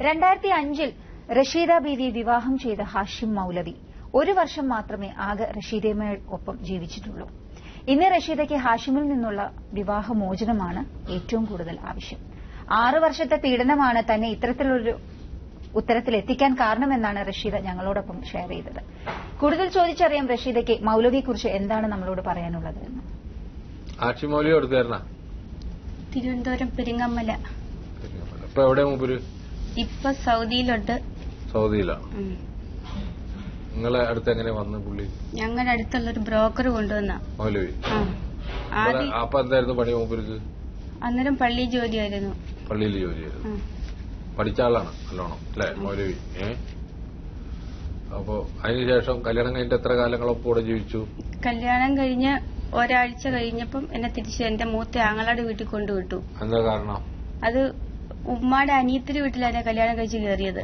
2005 റഷീദ ബീവിയെ വിവാഹം ചെയ്ത ഹാഷിം മൌലവി 1 വർഷം മാത്രമേ ആകെ റഷീദയുമൊപ്പം ജീവിച്ചിട്ടുള്ളൂ. ഇന്ന് റഷീദയ്ക്ക് ഹാഷിമിൽ നിന്നുള്ള വിവാഹമോചനമാണ് ഏറ്റവും കൂടുതൽ ആവശ്യം. 6 വർഷത്തെ പീഡനമാണ് തന്നെ ഇത്തരത്തിലൊരു ഉത്തരത്തിലെത്തിക്കാൻ കാരണമെന്നാണ് റഷീദ ഞങ്ങളോടൊപ്പം ഷെയർ ചെയ്തത്. കൂടുതൽ ചോദിച്ചറിയാം റഷീദയ്ക്ക് മൌലവിയെക്കുറിച്ച് എന്താണ് നമ്മളോട് പറയാനുള്ളത് എന്ന്. ഹാഷിം മൌലവി എടുത്തായിരുന്ന തിരുവനന്തപുരം പെരിങ്ങമല. ഇപ്പൊ എവിടെ മൂപ്പര്? ഇപ്പൊ സൗദിയിലുണ്ട്. സൗദിയിലാണ്. നിങ്ങളെ അടുത്ത് എങ്ങനെ വന്ന് പുള്ളി? ഞങ്ങളുടെ അടുത്തുള്ളൊരു ബ്രോക്കർ കൊണ്ടുവന്ന മൗലവി. അപ്പൊ എന്തായിരുന്നു പണി മൂപ്പർക്ക്? അന്നേരം പള്ളി ജോലിയായിരുന്നു. പള്ളിയിൽ ജോലിയായിരുന്നു. പഠിച്ച ആളാണ് നല്ലോണം അല്ലെ മൗലവി? അപ്പൊ അതിനുശേഷം കല്യാണം കഴിഞ്ഞിട്ട് എത്ര കാലങ്ങളൊപ്പം കൂടെ ജീവിച്ചു? കല്യാണം കഴിഞ്ഞ് ഒരാഴ്ച കഴിഞ്ഞപ്പം എന്നെ തിരിച്ച് എന്റെ മൂത്ത ആങ്ങളയുടെ വീട്ടിൽ കൊണ്ടുവിട്ടു. എന്താ കാരണം? അത് ഉമ്മാടെ അനിയത്തിന്റെ വീട്ടിലാണ് കല്യാണം കഴിച്ച് കയറിയത്.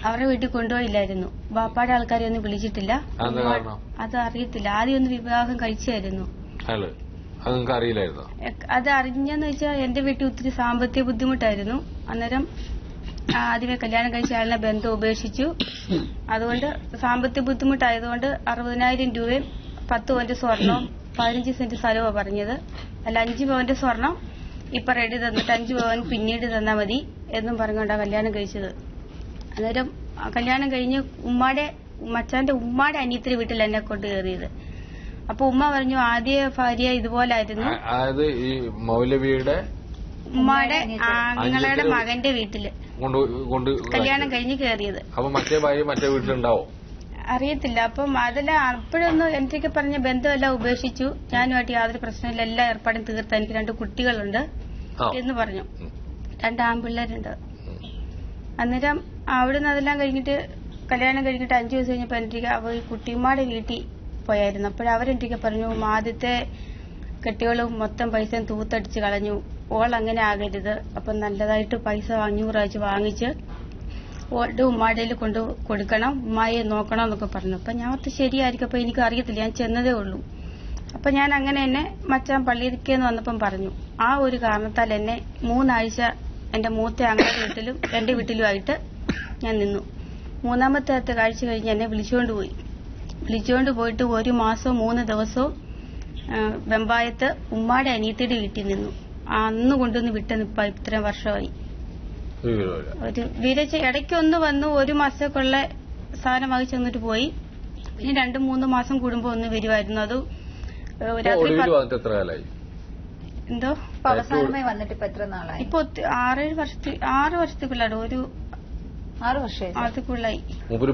അവരുടെ വീട്ടിൽ കൊണ്ടുപോയില്ലായിരുന്നു. ബാപ്പാടെ ആൾക്കാരെ ഒന്നും വിളിച്ചിട്ടില്ല. അത് അറിയത്തില്ല. ആദ്യം ഒന്ന് വിവാഹം കഴിച്ചായിരുന്നു. അത് അറിഞ്ഞെന്ന് വെച്ചാൽ എന്റെ വീട്ടിൽ ഒത്തിരി സാമ്പത്തിക ബുദ്ധിമുട്ടായിരുന്നു. അന്നേരം ആദ്യമേ കല്യാണം കഴിച്ച ആളിനെ ബന്ധം ഉപേക്ഷിച്ചു. അതുകൊണ്ട് സാമ്പത്തിക ബുദ്ധിമുട്ടായതുകൊണ്ട് 60,000 രൂപയും 10 പവന്റെ സ്വർണവും 15 സെന്റ് സ്ഥലമാണ് പറഞ്ഞത്. അല്ല 5 പവന്റെ സ്വർണം ഇപ്പൊ റെഡി തന്നിട്ട് 5 പവൻ പിന്നീട് തന്നാ മതി എന്നും പറഞ്ഞുകൊണ്ടാണ് കല്യാണം കഴിച്ചത്. അന്നേരം കല്യാണം കഴിഞ്ഞ് മച്ചാന്റെ ഉമ്മാടെ അനിയത്തിന്റെ വീട്ടിൽ എന്നെ കൊണ്ട് കയറിയത്. അപ്പൊ ഉമ്മ പറഞ്ഞു ആദ്യ ഭാര്യ ഇതുപോലായിരുന്നു. അതായത് ഈ മൗലവിയുടെ ഉമ്മാടെ ആങ്ങളുടെ മകന്റെ വീട്ടില് കല്യാണം കഴിഞ്ഞ് കയറിയത്. അപ്പൊ മറ്റേ ഭാര്യ മറ്റേ വീട്ടിലുണ്ടാവും അറിയത്തില്ല. അപ്പം അതെല്ലാം അപ്പോഴൊന്നും എന്റെയൊക്കെ പറഞ്ഞ ബന്ധമെല്ലാം ഉപേക്ഷിച്ചു. ഞാനുമായിട്ട് യാതൊരു പ്രശ്നമില്ല, എല്ലാ ഏർപ്പാടും തീർത്ത എനിക്ക് 2 കുട്ടികളുണ്ട് എന്ന് പറഞ്ഞു. 2 ആൺപിള്ളേരുണ്ട്. അന്നേരം അവിടുന്ന് അതെല്ലാം കഴിഞ്ഞിട്ട് കല്യാണം കഴിഞ്ഞിട്ട് 5 ദിവസം കഴിഞ്ഞപ്പോ എനിക്ക് ഈ കുട്ടിമാടെ വീട്ടിൽ പോയായിരുന്നു. അപ്പോഴവരെന്റെയൊക്കെ പറഞ്ഞു ആദ്യത്തെ കെട്ടികളും മൊത്തം പൈസയും തൂത്തടിച്ച് കളഞ്ഞു. ഓൾ അങ്ങനെ ആകരുത്. അപ്പം നല്ലതായിട്ട് പൈസ 500 വെച്ച് വാങ്ങിച്ച് ഓളുടെ ഉമ്മാടയിൽ കൊണ്ട് കൊടുക്കണം, ഉമ്മായെ നോക്കണം എന്നൊക്കെ പറഞ്ഞു. അപ്പൊ ഞാൻ ശരിയായിരിക്കും. അപ്പൊ എനിക്ക് അറിയത്തില്ല, ഞാൻ ചെന്നതേ ഉള്ളൂ. അപ്പൊ ഞാൻ അങ്ങനെ എന്നെ മച്ചാൻ പള്ളിയിലേക്കെന്ന് വന്നപ്പം പറഞ്ഞു. ആ ഒരു കാരണത്താൽ എന്നെ 3 ആഴ്ച എന്റെ മൂത്ത ആങ്ങളുടെ വീട്ടിലും എന്റെ വീട്ടിലുമായിട്ട് ഞാൻ നിന്നു. 3ാമത്തെ കാഴ്ച കഴിഞ്ഞ് എന്നെ വിളിച്ചുകൊണ്ട് പോയിട്ട് 1 മാസവും 3 ദിവസവും വെമ്പായത്ത് ഉമ്മാടെ അനിയത്തിയുടെ വീട്ടിൽ നിന്നു. അന്ന് കൊണ്ടുവന്ന് വിട്ട നിപ്പ ഇത്രയും വർഷമായി. ഒരു വീരച്ച ഇടയ്ക്കൊന്ന് വന്നു 1 മാസത്തേക്കുള്ള സാധനം വാങ്ങിച്ചു തന്നിട്ട് പോയി. പിന്നെ 2-3 മാസം കൂടുമ്പോ ഒന്ന് വരുമായിരുന്നു. അത് എന്തോ അവസാനമായി വന്നിട്ട് ഇപ്പൊ എത്ര നാളായി? ഇപ്പൊ 6 വർഷത്തേക്കുള്ളാണ്. ഒരു 6 വർഷം അതുക്കുള്ളായി. ഇവിടെ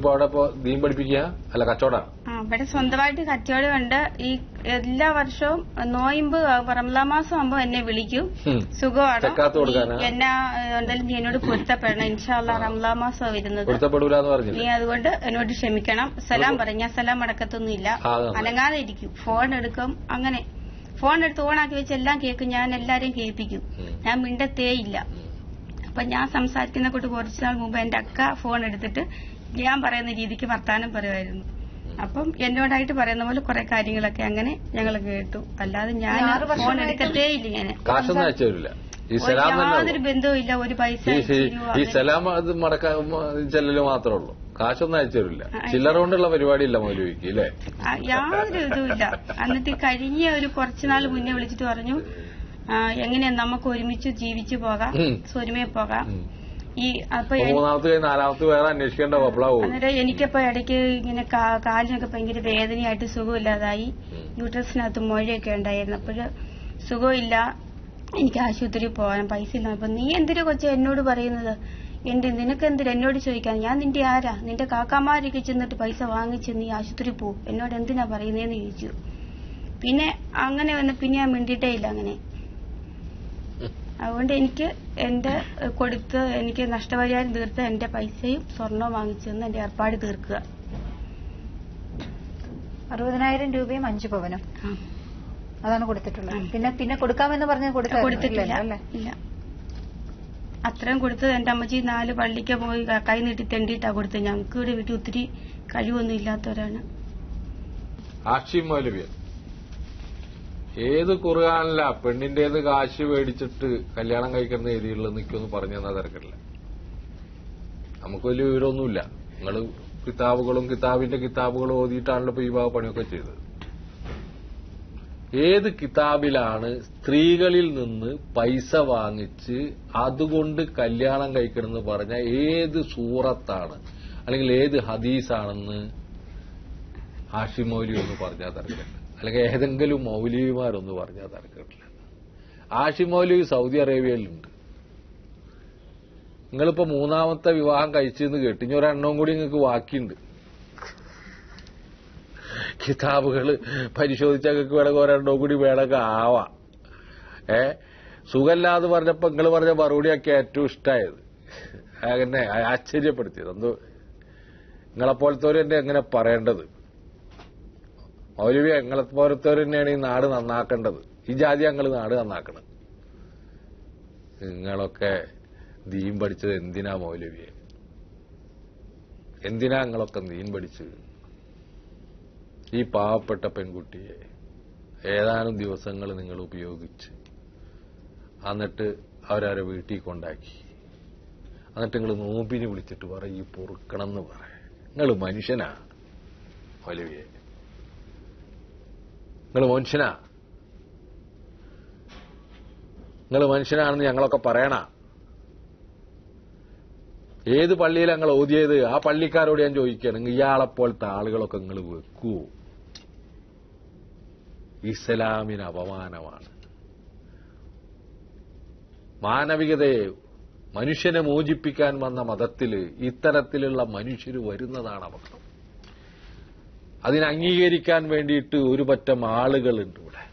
സ്വന്തമായിട്ട് കച്ചവടം ഉണ്ട്. ഈ എല്ലാ വർഷവും നോയമ്പ് റമളാൻ മാസം ആകുമ്പോ എന്നെ വിളിക്കും. സുഖമാണ്, എന്നാ എന്തായാലും നീ എന്നോട് പൊരുത്തപ്പെടണം. ഇൻഷാല്ലാ റമളാൻ മാസം വരുന്നത്, നീ അതുകൊണ്ട് എന്നോട് ക്ഷമിക്കണം. സലാം പറയും. ഞാൻ സലാം അടക്കത്തൊന്നുമില്ല, അനങ്ങാതെ ഇരിക്കും. ഫോൺ എടുക്കും. അങ്ങനെ ഫോൺ എടുത്ത് ഓണാക്കി വെച്ച് എല്ലാം കേൾക്കും. ഞാൻ എല്ലാരെയും കേൾപ്പിക്കും. ഞാൻ മിണ്ടത്തേയില്ല. അപ്പൊ ഞാൻ സംസാരിക്കുന്ന കൂട്ട് കുറച്ചു നാൾ മുമ്പ് എന്റെ അക്ക ഫോൺ എടുത്തിട്ട് ഞാൻ പറയുന്ന രീതിക്ക് വർത്താനം പറയുമായിരുന്നു. അപ്പം എന്നോടായിട്ട് പറയുന്ന പോലെ കുറെ കാര്യങ്ങളൊക്കെ അങ്ങനെ ഞങ്ങൾ കേട്ടു. അല്ലാതെ ഞാൻ ഫോൺ എടുക്കത്തേയില്ല. ഞാൻ യാതൊരു ബന്ധവും ഇല്ല. ഒരു പൈസ ഈ സലാം ചെല്ലല് മാത്രമേ ഉള്ളൂ, കാശൊന്നും അയച്ചില്ല. ചില്ലറ കൊണ്ടുള്ള പരിപാടിയില്ല മൗലവിക്ക് അല്ലേ? യാതൊരു ഇതുമില്ല. എന്നിട്ട് കഴിഞ്ഞ ഒരു കുറച്ചുനാൾ മുന്നേ വിളിച്ചിട്ട് പറഞ്ഞു എങ്ങനെയാ നമുക്ക് ഒരുമിച്ച് ജീവിച്ചു പോകാം, സ്വരുമയെ പോകാം. ഈ അപ്പൊ അന്നേരം എനിക്കപ്പോ ഇടയ്ക്ക് ഇങ്ങനെ കാലിനൊക്കെ ഭയങ്കര വേദനയായിട്ട് സുഖമില്ലാതായി. യൂട്രസിനകത്ത് മുഴയൊക്കെ ഉണ്ടായിരുന്നു. അപ്പോഴ് സുഖമില്ല, എനിക്ക് ആശുപത്രിയിൽ പോകാൻ പൈസ ഇല്ല. അപ്പൊ നീ എന്തിനാ കൊച്ചെ എന്നോട് പറയുന്നത്? നിനക്കെന്തിനാ എന്നോട് ചോദിക്കാൻ? ഞാൻ നിന്റെ ആരാ? നിന്റെ കാക്കാമാരൊക്കെ ചെന്നിട്ട് പൈസ വാങ്ങിച്ച് നീ ആശുപത്രി പോവും, എന്നോട് എന്തിനാ പറയുന്നതെന്ന് ചോദിച്ചു. പിന്നെ അങ്ങനെ വന്ന് പിന്നെ ഞാൻ മിണ്ടിയിട്ടേ ഇല്ല. അങ്ങനെ അതുകൊണ്ട് എനിക്ക് എനിക്ക് നഷ്ടപരിഹാരം തീർത്ത് എന്റെ പൈസയും സ്വർണവും വാങ്ങിച്ചെന്ന് എന്റെ ഏർപ്പാട് തീർക്കുക. 60,000 രൂപയും 5 പവനും അതാണ് കൊടുത്തിട്ടുള്ളത്. പിന്നെ കൊടുക്കാമെന്ന് പറഞ്ഞ് കൊടുത്തിട്ടില്ല. ഇല്ല, അത്രയും കൊടുത്തത് എന്റെ അമ്മച്ചി 4 പള്ളിക്ക് പോയി കൈ നീട്ടി തെണ്ടിയിട്ടാ കൊടുത്തത്. ഞങ്ങൾക്ക് ഇവിടെ വീട്ടിൽ ഒത്തിരി കഴിവൊന്നും ഇല്ലാത്തവരാണ്. ഏത് ഖുർആനില പെണ്ണിന്റേത് കാശ് മേടിച്ചിട്ട് കല്യാണം കഴിക്കുന്ന ഏരിയയിൽ നിൽക്കുമെന്ന് പറഞ്ഞു തന്നാൽ തിരക്കില്ല. നമുക്ക് വലിയ വിവരമൊന്നുമില്ല. നിങ്ങൾ കിതാബിന്റെ കിതാബുകളും ഓതിയിട്ടാണല്ലോ ഇപ്പൊ ഈ ഭാഗ പണിയൊക്കെ ചെയ്തത്. ഏത് കിതാബിലാണ് സ്ത്രീകളിൽ നിന്ന് പൈസ വാങ്ങിച്ച് അതുകൊണ്ട് കല്യാണം കഴിക്കണമെന്ന് പറഞ്ഞ ഏത് സൂറത്താണ് അല്ലെങ്കിൽ ഏത് ഹദീസാണെന്ന് ഹാഷിം മൗലവി ഒന്ന് പറഞ്ഞാൽ തരക്കില്ല, അല്ലെങ്കിൽ ഏതെങ്കിലും മൗലവിമാരൊന്ന് പറഞ്ഞാൽ തരക്കില്ല. ഹാഷിം മൗലവി സൗദി അറേബ്യയിലുണ്ട്. നിങ്ങളിപ്പോ 3ാമത്തെ വിവാഹം കഴിച്ചെന്ന് കേട്ട് ഇനി ഒരെണ്ണവും കൂടി നിങ്ങൾക്ക് ബാക്കിയുണ്ട്. കിതാബുകൾ പരിശോധിച്ചാൽ നിങ്ങൾക്ക് വേണമെങ്കിൽ ഒരെണ്ണവും കൂടി വേണമെങ്കിൽ ആവാം. സുഖമില്ലാന്ന് പറഞ്ഞപ്പോ നിങ്ങൾ പറഞ്ഞ മറുപടിയൊക്കെ ഏറ്റവും ഇഷ്ടമായത്, അങ്ങനെ ആശ്ചര്യപ്പെടുത്തിയത്. എന്തോ നിങ്ങളെപ്പോലത്തവർ തന്നെ എങ്ങനെ പറയേണ്ടത്? മൗലവി നിങ്ങളെപ്പോലത്തവർ തന്നെയാണ് ഈ നാട് നന്നാക്കേണ്ടത്. ഈ ജാതി ഞങ്ങൾ നാട് നന്നാക്കണം. നിങ്ങളൊക്കെ ദീൻ പഠിച്ചത് എന്തിനാ മൗലവിയെ? എന്തിനാ നിങ്ങളൊക്കെ ദീൻ പഠിച്ചത്? ഈ പാവപ്പെട്ട പെൺകുട്ടിയെ ഏതാനും ദിവസങ്ങൾ നിങ്ങൾ ഉപയോഗിച്ച് എന്നിട്ട് അവരവരെ വീട്ടിൽ കൊണ്ടാക്കി, എന്നിട്ട് നിങ്ങൾ നോമ്പിന് വിളിച്ചിട്ട് പറയും ഈ പൊറുക്കണം എന്ന് പറ. നിങ്ങൾ മനുഷ്യനാ മൗലവിയെ? നിങ്ങൾ മനുഷ്യനാണെന്ന് ഞങ്ങളൊക്കെ പറയണ. ഏത് പള്ളിയിലാണ് ഞങ്ങൾ ഓതിയത്? ആ പള്ളിക്കാരോട് ഞാൻ ചോദിക്കുകയാണ്, ഇയാളെപ്പോലത്തെ ആളുകളൊക്കെ നിങ്ങൾ വെക്കുവോ? ഇസ്ലാമിന് അപമാനമാണ്. മാനവികതയെ, മനുഷ്യനെ മോചിപ്പിക്കാൻ വന്ന മതത്തില് ഇത്തരത്തിലുള്ള മനുഷ്യർ വരുന്നതാണ് അപകടം. അതിനെ അംഗീകരിക്കാൻ വേണ്ടിയിട്ട് ഒരു പറ്റം ആളുകളുണ്ട് ഇവിടെ.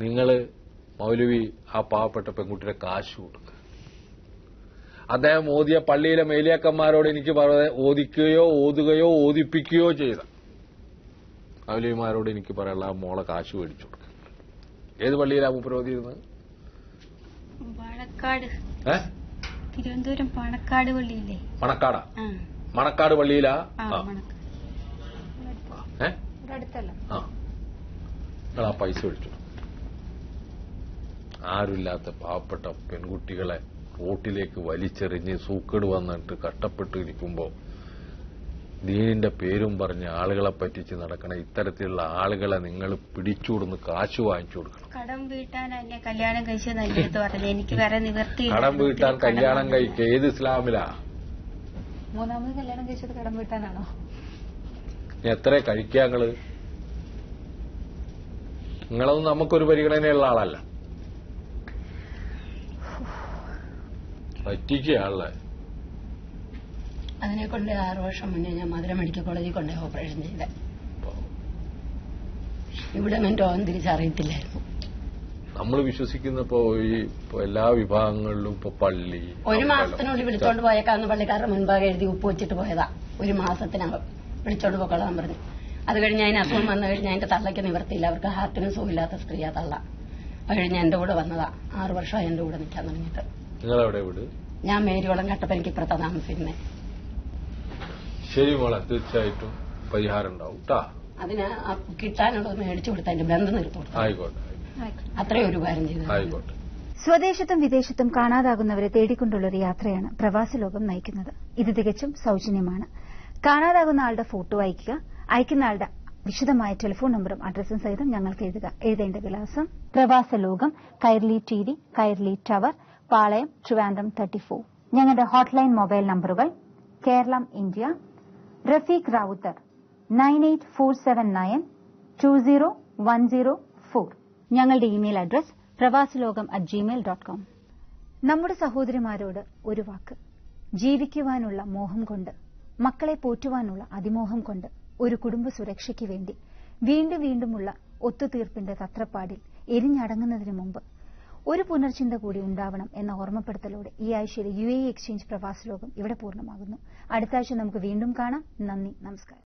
നിങ്ങള് മൗലവി ആ പാവപ്പെട്ട പെൺകുട്ടിയുടെ കാശ് കൊടുക്കുക. അദ്ദേഹം ഓതിയ പള്ളിയിലെ മേലിയാക്കന്മാരോട് എനിക്ക് ഓദിക്കുകയോ ഓതുകയോ ഓദിപ്പിക്കുകയോ ചെയ്ത മൗലവിമാരോട് എനിക്ക് പറയാനുള്ള ആ മോളെ കാശ് മേടിച്ചു കൊടുക്കുക. ഏത് പള്ളിയിലാ മൂപ്പര് ഓതിയിരുന്നത്? തിരുവനന്തപുരം പണക്കാട് പള്ളിയില്ലേ? മണക്കാടാ? മണക്കാട് പള്ളിയിലാ? നിങ്ങൾ ആ പൈസ മേടിച്ചു. ആരുമില്ലാത്ത പാവപ്പെട്ട പെൺകുട്ടികളെ റോട്ടിലേക്ക് വലിച്ചെറിഞ്ഞ് സൂക്കേട് വന്നിട്ട് കഷ്ടപ്പെട്ട് ഇരിക്കുമ്പോൾ ദീനിന്റെ പേരും പറഞ്ഞ് ആളുകളെ പറ്റിച്ച് നടക്കണ ഇത്തരത്തിലുള്ള ആളുകളെ നിങ്ങൾ പിടിച്ചുകൊടുന്ന് കാശ് വാങ്ങിച്ചു കൊടുക്കണം. കടം വീട്ടാൻ എന്നെ കല്യാണം കഴിച്ചത് പറഞ്ഞു. എനിക്ക് വേറെ നിവർത്തി. കടം വീട്ടാൻ കല്യാണം കഴിക്കുക ഏത് ഇസ്ലാമിലാ? 3ാമത് കല്യാണം കഴിച്ചത് കടം വീട്ടാനാണോ? എത്ര കഴിക്കുക? നിങ്ങളൊന്നും നമുക്കൊരു പരിഗണനയുള്ള ആളല്ല. പറ്റിക്കുകയാണല്ലേ. അതിനെ കൊണ്ട് 6 വർഷം മുന്നേ ഞാൻ മധുര മെഡിക്കൽ കോളേജിൽ കൊണ്ടേ ഓപ്പറേഷൻ ചെയ്ത. ഇവിടെ നിന്ന് രോഗം തിരിച്ചറിയത്തില്ലായിരുന്നു. നമ്മൾ വിശ്വസിക്കുന്നപ്പോ ഈ എല്ലാ വിഭാഗങ്ങളിലും ഇപ്പൊ പള്ളി 1 മാസത്തിനുള്ളിൽ വിളിച്ചോണ്ട് പോയേക്കാന്ന് പള്ളിക്കാരുടെ മുൻപാകെ എഴുതി ഉപ്പ് വെച്ചിട്ട് പോയതാ. 1 മാസത്തിനകം വിളിച്ചോണ്ട് പോക്കോളാൻ പറഞ്ഞു. അത് കഴിഞ്ഞ് അതിന് അസുഖം വന്നു കഴിഞ്ഞാൽ എന്റെ തള്ളയ്ക്ക് നിവർത്തിയില്ല. അവർക്ക് ഹാർട്ടിന് സുഖമില്ലാത്ത സ്ത്രീയാ തള്ള. അത് കഴിഞ്ഞ് എന്റെ കൂടെ വന്നതാ. 6 വർഷമായി എന്റെ കൂടെ നിൽക്കാൻ തുടങ്ങിയിട്ട്. നിങ്ങളെവിടെ വീട്? ഞാൻ മേരിയോളം കട്ടപ്പനയ്ക്ക് ഇപ്പുറത്താ താമസിക്കുന്നത്. ശരി മോളെ, തീർച്ചയായിട്ടും പരിഹാരം ഉണ്ടാവും കേട്ടാ. അതിന് കിട്ടാനുള്ളത് മേടിച്ചു കൊടുത്ത അതിന്റെ ബന്ധം നിർത്തി കൊടുത്തു. ആയിക്കോട്ടെ, അത്രയും ഒരു കാര്യം ചെയ്തു. ആയിക്കോട്ടെ. സ്വദേശത്തും വിദേശത്തും കാണാതാകുന്നവരെ തേടിക്കൊണ്ടുള്ളൊരു യാത്രയാണ് പ്രവാസ ലോകം നയിക്കുന്നത്. ഇത് തികച്ചും സൌജന്യമാണ്. കാണാതാകുന്ന ആളുടെ ഫോട്ടോ അയയ്ക്കുക. അയക്കുന്ന ആളുടെ വിശദമായ ടെലിഫോൺ നമ്പറും അഡ്രസ്സും സഹിതം ഞങ്ങൾക്ക് എഴുതുക. എഴുതേണ്ട വിലാസം: പ്രവാസ ലോകം, കൈർലി TD, കൈർലി ടവർ, പാളയം, ട്രിവാൻഡ്രം 34. ഞങ്ങളുടെ ഹോട്ട്ലൈൻ മൊബൈൽ നമ്പറുകൾ: കേരളം ഇന്ത്യ, റഫീഖ് റാവുത്തർ 9847920104. ഞങ്ങളുടെ ഇമെയിൽ അഡ്രസ് pravasaloகம்@gmail.com. നമ്മുടെ സഹോദരിമാരോട് ഒരു വാക്ക്: ജീവിക്കുവാനുള്ള മോഹം കൊണ്ട്, മക്കളെ പോറ്റുവാനുള്ള അതിമോഹം കൊണ്ട്, ഒരു കുടുംബ സുരക്ഷയ്ക്ക് വേണ്ടി വീണ്ടും വീണ്ടുമുള്ള ഒത്തുതീർപ്പിന്റെ തത്രപ്പാടിൽ എരിഞ്ഞടങ്ങുന്നതിന് മുമ്പ് ഒരു പുനർചിന്ത കൂടി ഉണ്ടാവണം എന്ന ഓർമ്മപ്പെടുത്തലോടെ ഈ ആഴ്ചയിലെ UAE എക്സ്ചേഞ്ച് പ്രവാസ ലോകം ഇവിടെ പൂർണ്ണമാകുന്നു. അടുത്ത ആഴ്ച നമുക്ക് വീണ്ടും കാണാം. നന്ദി, നമസ്കാരം.